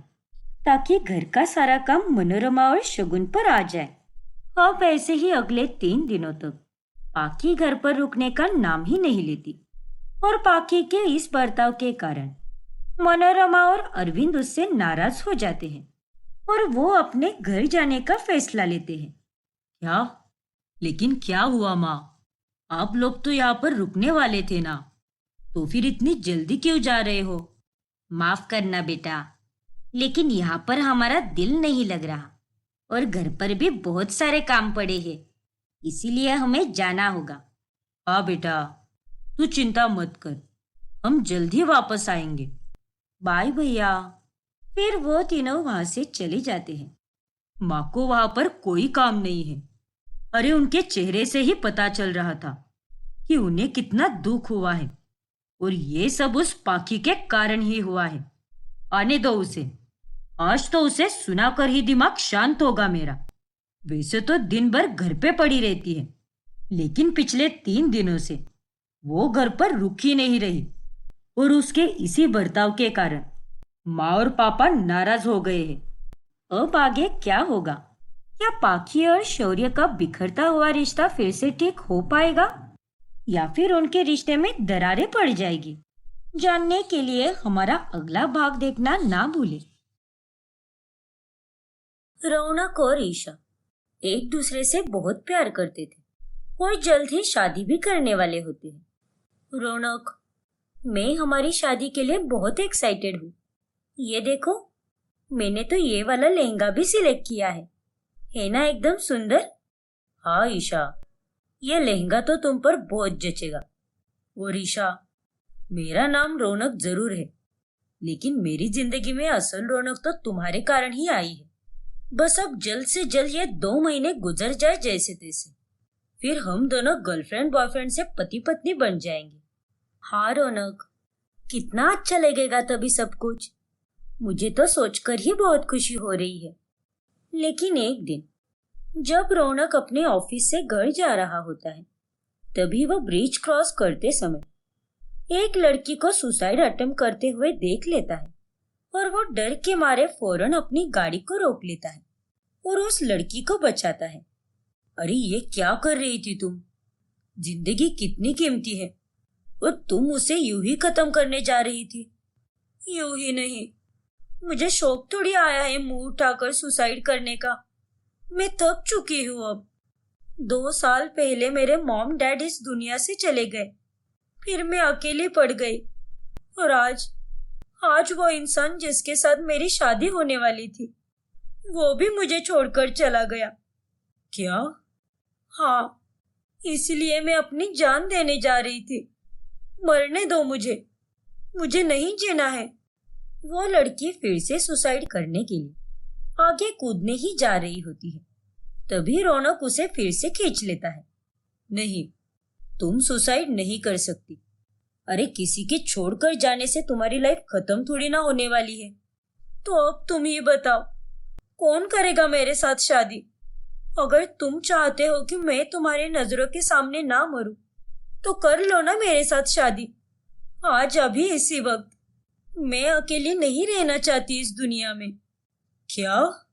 ताकि घर का सारा काम मनोरमा और शगुन पर आ जाए। अब ऐसे ही अगले 3 दिनों तक पाखी घर पर रुकने का नाम ही नहीं लेती और पाखी के इस बर्ताव के कारण मनोरमा और अरविंद उससे नाराज हो जाते हैं और वो अपने घर जाने का फैसला लेते हैं। क्या? लेकिन क्या हुआ माँ? आप लोग तो यहाँ पर रुकने वाले थे ना, तो फिर इतनी जल्दी क्यों जा रहे हो? माफ करना बेटा, लेकिन यहाँ पर हमारा दिल नहीं लग रहा और घर पर भी बहुत सारे काम पड़े हैं, इसीलिए हमें जाना होगा। हाँ बेटा, तू चिंता मत कर, हम जल्दी वापस आएंगे। बाय भैया। फिर वो तीनों वहां से चले जाते हैं। माँ को वहां पर कोई काम नहीं है। अरे उनके चेहरे से ही पता चल रहा था कि उन्हें कितना दुख हुआ है और ये सब उस पाखी के कारण ही हुआ है। आने दो उसे, आज तो उसे सुनाकर ही दिमाग शांत होगा मेरा। वैसे तो दिन भर घर पे पड़ी रहती है, लेकिन पिछले 3 दिनों से वो घर पर रुक ही नहीं रही और उसके इसी बर्ताव के कारण माँ और पापा नाराज हो गए हैं। अब आगे क्या होगा? क्या पाखी और शौर्य का बिखरता हुआ रिश्ता फिर से ठीक हो पाएगा या फिर उनके रिश्ते में दरारें पड़ जाएगी? जानने के लिए हमारा अगला भाग देखना ना भूलें। रौनक और ईशा एक दूसरे से बहुत प्यार करते थे और जल्द ही शादी भी करने वाले होते हैं। रौनक, मैं हमारी शादी के लिए बहुत एक्साइटेड हूँ। ये देखो, मैंने तो ये वाला लहंगा भी सिलेक्ट किया है ना एकदम सुंदर? हाँ ईशा, ये लहंगा तो तुम पर बहुत जचेगा। और ईशा, मेरा नाम रौनक जरूर है, लेकिन मेरी जिंदगी में असल रौनक तो तुम्हारे कारण ही आई है। बस अब जल्द से जल्द ये 2 महीने गुजर जाए जैसे तैसे, फिर हम दोनों गर्लफ्रेंड बॉयफ्रेंड से पति पत्नी बन जाएंगे। हाँ रौनक, कितना अच्छा लगेगा तभी सब कुछ। मुझे तो सोचकर ही बहुत खुशी हो रही है। लेकिन एक दिन जब रौनक अपने ऑफिस से घर जा रहा होता है, तभी वह ब्रिज क्रॉस करते समय एक लड़की को सुसाइड अटेम्प्ट करते हुए देख लेता है और वो डर के मारे फौरन अपनी गाड़ी को रोक लेता है और उस लड़की को बचाता है। अरे ये क्या कर रही थी तुम? जिंदगी कितनी कीमती है और तुम उसे यूं ही खत्म करने जा रही थी। यूं ही नहीं, मुझे शौक थोड़ी आया है मुंह उठाकर सुसाइड करने का। मैं थक चुकी हूँ अब। 2 साल पहले मेरे मॉम डैड इस दुनिया से चले गए, फिर मैं अकेली पड़ गई और आज वो इंसान जिसके साथ मेरी शादी होने वाली थी, वो भी मुझे छोड़कर चला गया। क्या? हाँ, इसलिए मैं अपनी जान देने जा रही थी। मरने दो मुझे नहीं जीना है। वो लड़की फिर से सुसाइड करने के लिए आगे कूदने ही जा रही होती है, तभी रौनक उसे फिर से खींच लेता है। नहीं, तुम सुसाइड नहीं कर सकती। अरे किसी के छोड़कर जाने से तुम्हारी लाइफ खत्म थोड़ी ना होने वाली है। तो अब तुम ही बताओ, कौन करेगा मेरे साथ शादी? अगर तुम चाहते हो कि मैं तुम्हारी नजरों के सामने ना मरूं, तो कर लो ना मेरे साथ शादी। आज अभी इसी वक्त। मैं अकेली नहीं रहना चाहती इस दुनिया में। क्या?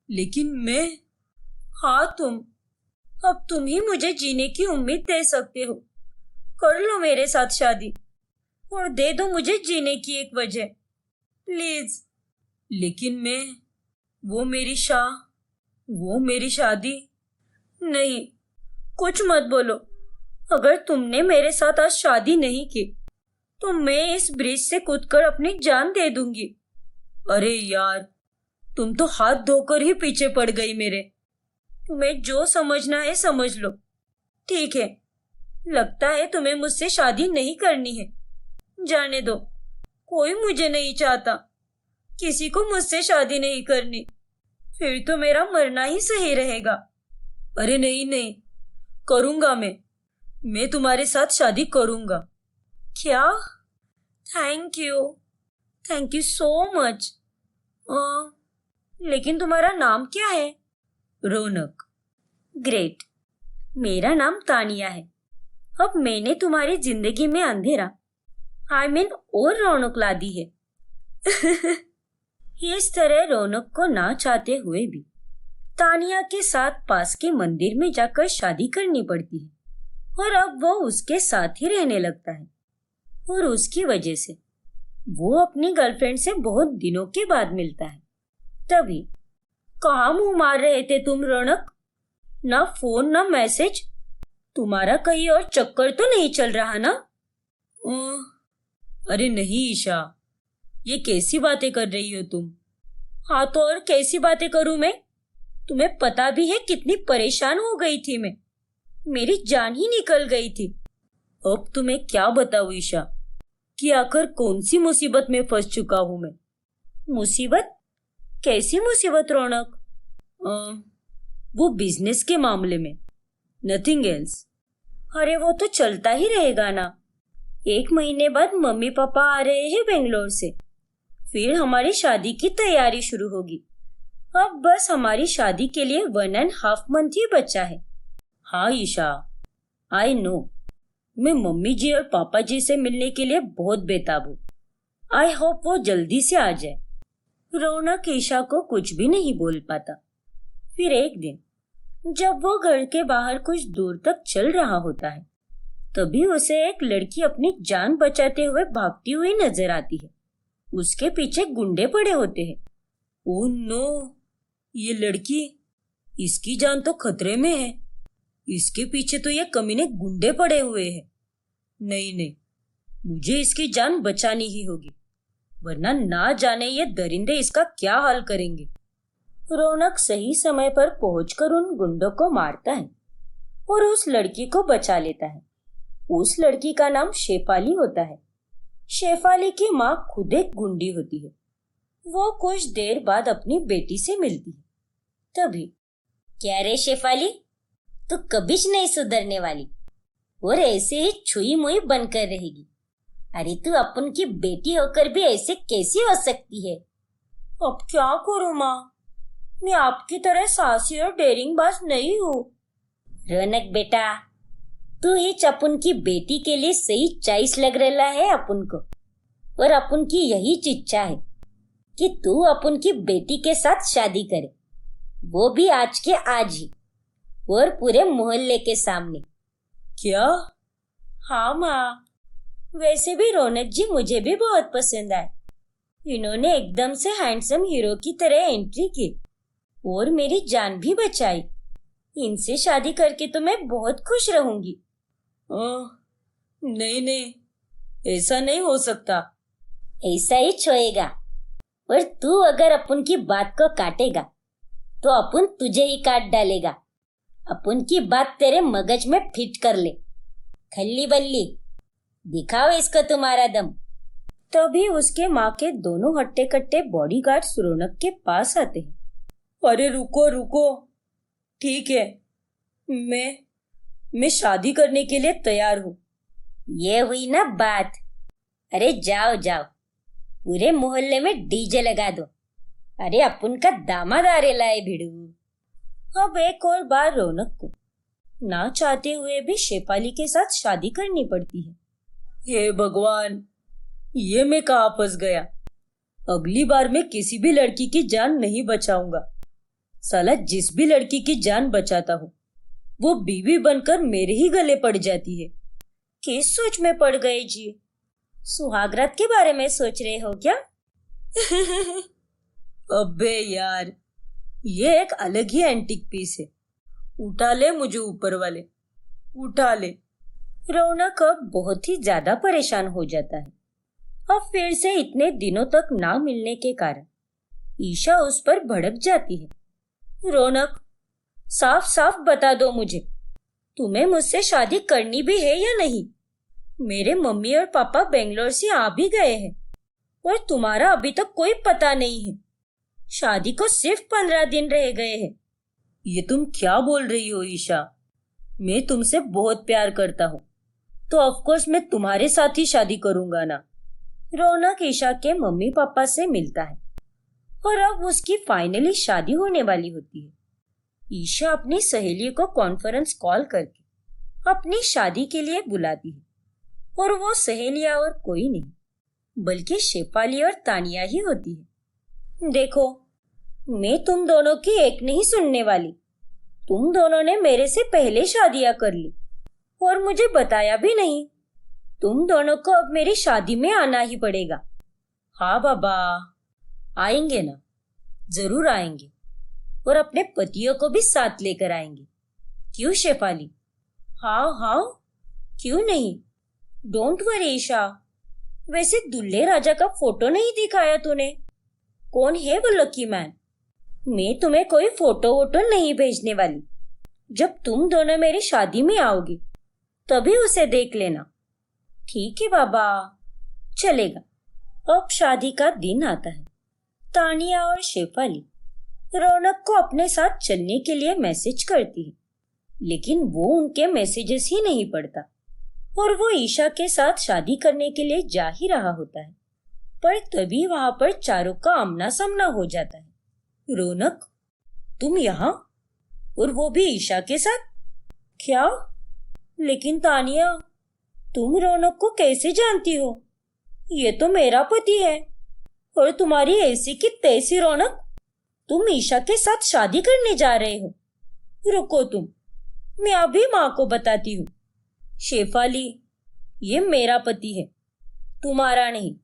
लेकिन मैं। हाँ तुम। अब तुम ही मुझे जीने की उम्मीद दे सकते हो। कर लो मेरे साथ शादी और दे दो मुझे जीने की एक वजह, प्लीज। लेकिन मैं, वो मेरी शादी। नहीं, कुछ मत बोलो। अगर तुमने मेरे साथ आज शादी नहीं की तो मैं इस ब्रिज से कूदकर अपनी जान दे दूंगी। अरे यार, तुम तो हाथ धोकर ही पीछे पड़ गई मेरे। तुम्हें जो समझना है समझ लो। ठीक है, लगता है तुम्हें मुझसे शादी नहीं करनी है। जाने दो, कोई मुझे नहीं चाहता, किसी को मुझसे शादी नहीं करनी, फिर तो मेरा मरना ही सही रहेगा। अरे नहीं नहीं, करूंगा मैं तुम्हारे साथ शादी करूंगा। क्या? Thank you so much. लेकिन तुम्हारा नाम क्या है? रौनक। ग्रेट, मेरा नाम तानिया है। अब मैंने तुम्हारी जिंदगी में अंधेरा और रौनक ला दी है। इस तरह रौनक को ना चाहते हुए भी तानिया के साथ पास के मंदिर में जाकर शादी करनी पड़ती है और अब वो उसके साथ ही रहने लगता है और उसकी वजह से वो अपनी गर्लफ्रेंड से बहुत दिनों के बाद मिलता है। तभी कहाँ मुंह मार रहे थे तुम रौनक? ना फोन ना मैसेज, तुम्हारा कहीं और चक्कर तो नहीं चल रहा ना? अरे नहीं ईशा, ये कैसी बातें कर रही हो तुम? हाँ तो और कैसी बातें करूं मैं? तुम्हें पता भी है कितनी परेशान हो गई थी मैं, मेरी जान ही निकल गई थी। अब तुम्हें क्या बताऊं ईशा कि आखिर कौन सी मुसीबत में फंस चुका हूं मैं। मुसीबत? कैसी मुसीबत रौनक? वो बिजनेस के मामले में, नथिंग एल्स। अरे वो तो चलता ही रहेगा ना। 1 महीने बाद मम्मी पापा आ रहे हैं बेंगलोर से, फिर हमारी शादी की तैयारी शुरू होगी। अब बस हमारी शादी के लिए 1.5 मंथ ही बचा है। हाँ ईशा, आई नो, मैं मम्मी जी और पापा जी से मिलने के लिए बहुत बेताब हूँ। आई होप वो जल्दी से आ जाए। रौनक ईशा को कुछ भी नहीं बोल पाता। फिर एक दिन जब वो घर के बाहर कुछ दूर तक चल रहा होता है, तभी उसे एक लड़की अपनी जान बचाते हुए भागती हुई नजर आती है। उसके पीछे गुंडे पड़े होते हैं। ओह नो, ये लड़की, इसकी जान तो खतरे में है। इसके पीछे तो ये कमीने गुंडे पड़े हुए हैं। नहीं, मुझे इसकी जान बचानी ही होगी, वरना ना जाने ये दरिंदे इसका क्या हाल करेंगे। रौनक सही समय पर पहुंचकर उन गुंडों को मारता है और उस लड़की को बचा लेता है। उस लड़की का नाम शेफाली होता है। शेफाली की माँ खुद एक गुंडी होती है। वो कुछ देर बाद अपनी बेटी से मिलती है। तभी, क्या रे शेफाली, तू कभी नहीं सुधरने वाली और ऐसे ही छुई मुई बनकर रहेगी। अरे तू अपन की बेटी होकर भी ऐसे कैसी हो सकती है? अब क्या करूं माँ, मैं आपकी तरह साहसी और डेरिंग बाज नहीं हूँ। रौनक बेटा, तू ही अपन की बेटी के लिए सही चॉइस लग रहा है अपन को, और अपन की यही इच्छा है कि तू अपन की बेटी के साथ शादी करे, वो भी आज के आज ही, और पूरे मोहल्ले के सामने। क्या? हाँ माँ, वैसे भी रौनक जी मुझे भी बहुत पसंद आए। इन्होंने एकदम से हैंडसम हीरो की तरह एंट्री की और मेरी जान भी बचाई। इनसे शादी करके तो मैं बहुत खुश रहूंगी। नहीं, ऐसा नहीं हो सकता। ऐसा ही छोएगा, और तू अगर अपन की बात को काटेगा तो अपन तुझे ही काट डालेगा। अपन की बात तेरे मगज में फिट कर ले। खल्ली बल्ली, दिखाओ इसको तुम्हारा दम। तभी उसके माँ के दोनों हट्टे कट्टे बॉडीगार्ड्स रौनक के पास आते हैं। अरे रुको, ठीक है, मैं शादी करने के लिए तैयार हूँ। ये हुई ना बात। अरे जाओ, पूरे मोहल्ले में डीजे लगा दो। अरे अपन का दामाद आ रे लाए भिड़ू। अब एक और बार रौनक को ना चाहते हुए भी शेफाली के साथ शादी करनी पड़ती है। हे भगवान, ये मैं कहाँ फंस गया। अगली बार मैं किसी भी लड़की की जान नहीं बचाऊंगा। साला जिस भी लड़की की जान बचाता हूँ वो बीवी बनकर मेरे ही गले पड़ जाती है। किस सोच में पड़ गए जी? सुहागरात के बारे में सोच रहे हो क्या? अबे यार, ये एक अलग ही एंटीक पीस है। उठा ले मुझे ऊपर वाले, उठा ले। रौनक अब बहुत ही ज्यादा परेशान हो जाता है। अब फिर से इतने दिनों तक ना मिलने के कारण ईशा उस पर भड़क जाती है। रौनक, साफ साफ बता दो मुझे, तुम्हें मुझसे शादी करनी भी है या नहीं? मेरे मम्मी और पापा बेंगलोर से आ भी गए हैं और तुम्हारा अभी तक कोई पता नहीं है। शादी को सिर्फ 15 दिन रह गए हैं। ये तुम क्या बोल रही हो ईशा? मैं तुमसे बहुत प्यार करता हूँ, तो ऑफकोर्स मैं तुम्हारे साथ ही शादी करूंगा ना। रौनक ईशा के मम्मी पापा से मिलता है और अब उसकी फाइनली शादी होने वाली होती है। ईशा अपनी सहेली को कॉन्फ्रेंस कॉल करके अपनी शादी के लिए बुलाती है और वो सहेलियां और कोई नहीं बल्कि शेफाली और तानिया ही होती है। देखो, मैं तुम दोनों की एक नहीं सुनने वाली। तुम दोनों ने मेरे से पहले शादियां कर ली और मुझे बताया भी नहीं। तुम दोनों को अब मेरी शादी में आना ही पड़ेगा। हाँ बाबा, आएंगे ना, जरूर आएंगे और अपने पतियों को भी साथ लेकर आएंगे। क्यों शेफाली? हाँ हाँ, क्यों नहीं। Don't worry Isha. वैसे दुल्हे राजा का फोटो नहीं दिखाया तूने। कौन है वो लकी मैन? मैं तुम्हें कोई फोटो वोटो नहीं भेजने वाली। जब तुम दोनों मेरी शादी में आओगे तभी उसे देख लेना। ठीक है बाबा, चलेगा। अब शादी का दिन आता है। तानिया और शेफाली रौनक को अपने साथ चलने के लिए मैसेज करती है, लेकिन वो उनके मैसेजेस ही नहीं पढ़ता और वो ईशा के साथ शादी करने के लिए जा ही रहा होता है। पर तभी वहां पर चारों का आमना सामना हो जाता है। रौनक, तुम यहाँ, और वो भी ईशा के साथ? क्या? लेकिन तानिया, तुम रौनक को कैसे जानती हो? ये तो मेरा पति है। और तुम्हारी ऐसी की तैसी रौनक, तुम ईशा के साथ शादी करने जा रहे हो? रुको तुम, मैं अभी माँ को बताती हूँ। शेफाली, ये मेरा पति है, तुम्हारा नहीं।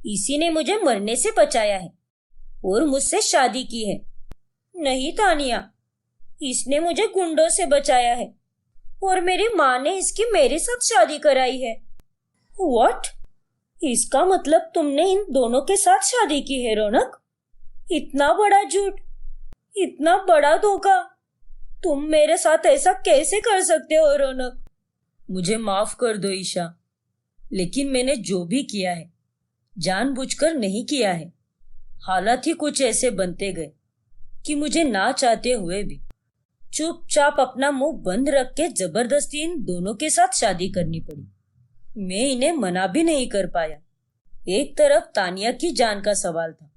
इसी ने मुझे मरने से बचाया है और मुझसे शादी की है। नहीं तानिया, इसने मुझे गुंडों से बचाया है और मेरी माँ ने इसकी मेरे साथ शादी कराई है। व्हाट? इसका मतलब तुमने इन दोनों के साथ शादी की है रौनक? इतना बड़ा झूठ, इतना बड़ा धोखा। तुम मेरे साथ ऐसा कैसे कर सकते हो रौनक? मुझे माफ कर दो ईशा, लेकिन मैंने जो भी किया है जानबूझकर नहीं किया है। हालात ही कुछ ऐसे बनते गए कि मुझे ना चाहते हुए भी चुपचाप अपना मुंह बंद रख के जबरदस्ती इन दोनों के साथ शादी करनी पड़ी। मैं इन्हें मना भी नहीं कर पाया। एक तरफ तानिया की जान का सवाल था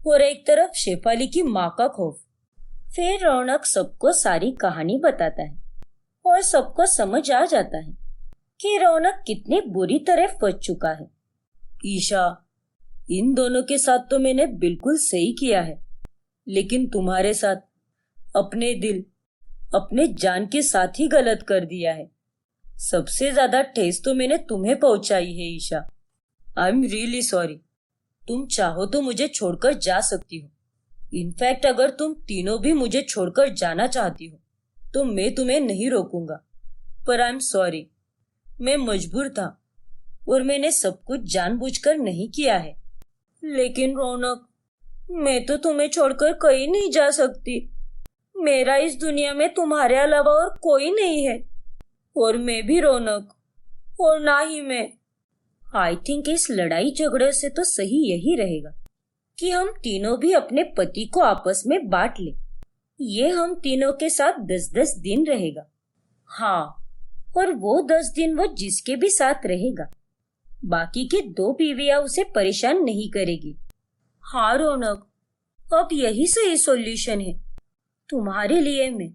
और एक तरफ शेफाली की माँ का खौफ। फिर रौनक सबको सारी कहानी बताता है और सबको समझ आ जाता है कि रौनक कितनी बुरी तरह फंस चुका है। ईशा, इन दोनों के साथ तो मैंने बिल्कुल सही किया है, लेकिन तुम्हारे साथ अपने दिल, अपने जान के साथ ही गलत कर दिया है। सबसे ज्यादा ठेस तो मैंने तुम्हें पहुंचाई है Isha. I am really sorry. तुम चाहो तो मुझे छोड़कर जा सकती हो। इनफैक्ट अगर तुम तीनों भी मुझे छोड़कर जाना चाहती हो तो मैं तुम्हें नहीं रोकूंगा। पर आई एम सॉरी, मैं मजबूर था और मैंने सब कुछ जानबूझकर नहीं किया है। लेकिन रौनक, मैं तो तुम्हें छोड़कर कहीं नहीं जा सकती। मेरा इस दुनिया में तुम्हारे अलावा और कोई नहीं है। और मैं भी रौनक, और ना ही मैं। आई थिंक इस लड़ाई झगड़े से तो सही यही रहेगा कि हम तीनों भी अपने पति को आपस में बांट ले। ये हम तीनों के साथ 10-10 दिन रहेगा। हाँ, और वो 10 दिन वो जिसके भी साथ रहेगा, बाकी की 2 बीवियां उसे परेशान नहीं करेगी। हाँ रौनक, अब यही सही सॉल्यूशन है। तुम्हारे लिए मैं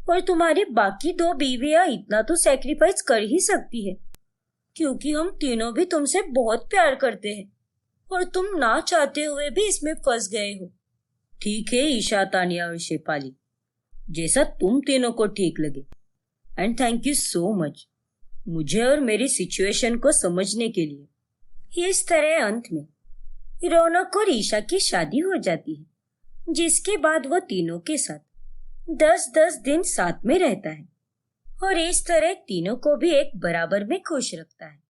और तुम्हारी बाकी 2 बीवियां इतना तो सैक्रिफाइस कर ही सकती है, क्योंकि हम तीनों भी तुमसे बहुत प्यार करते हैं और तुम ना चाहते हुए भी इसमें फंस गए हो। ठीक है ईशा, तानिया और शेफाली, जैसा तुम तीनों को ठीक लगे। And thank you so much मुझे और मेरी सिचुएशन को समझने के लिए। इस तरह अंत में रौनक और ईशा की शादी हो जाती है, जिसके बाद वो तीनों के साथ 10-10 दिन साथ में रहता है और इस तरह तीनों को भी एक बराबर में खुश रखता है।